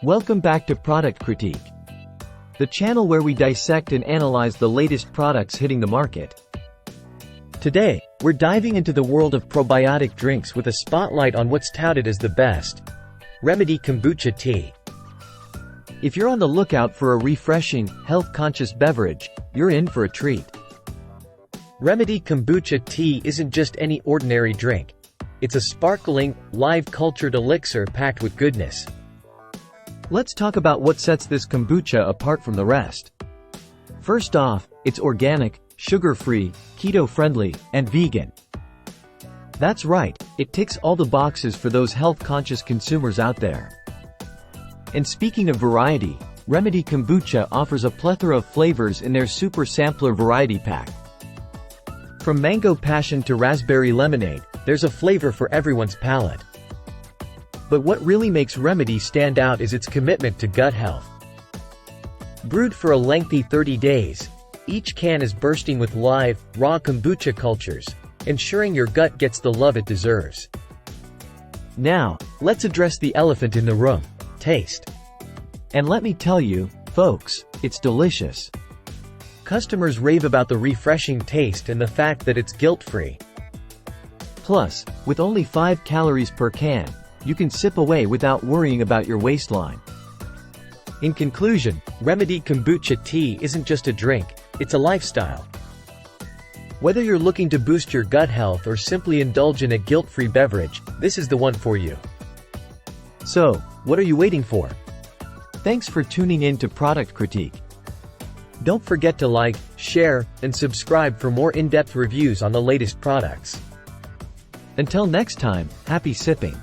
Welcome back to Product Critique, the channel where we dissect and analyze the latest products hitting the market. Today, we're diving into the world of probiotic drinks with a spotlight on what's touted as the best, Remedy Kombucha tea. If you're on the lookout for a refreshing, health-conscious beverage, you're in for a treat. Remedy Kombucha tea isn't just any ordinary drink. It's a sparkling, live-cultured elixir packed with goodness. Let's talk about what sets this kombucha apart from the rest. First off, it's organic, sugar-free, keto-friendly, and vegan. That's right, it ticks all the boxes for those health-conscious consumers out there. And speaking of variety, Remedy Kombucha offers a plethora of flavors in their Super Sampler Variety Pack. From mango passion to raspberry lemonade, there's a flavor for everyone's palate. But what really makes Remedy stand out is its commitment to gut health. Brewed for a lengthy 30 days, each can is bursting with live, raw kombucha cultures, ensuring your gut gets the love it deserves. Now, let's address the elephant in the room: taste. And let me tell you, folks, it's delicious. Customers rave about the refreshing taste and the fact that it's guilt-free. Plus, with only 5 calories per can, you can sip away without worrying about your waistline. In conclusion, Remedy Kombucha tea isn't just a drink, it's a lifestyle. Whether you're looking to boost your gut health or simply indulge in a guilt-free beverage, this is the one for you. So, what are you waiting for? Thanks for tuning in to Product Critique. Don't forget to like, share, and subscribe for more in-depth reviews on the latest products. Until next time, happy sipping.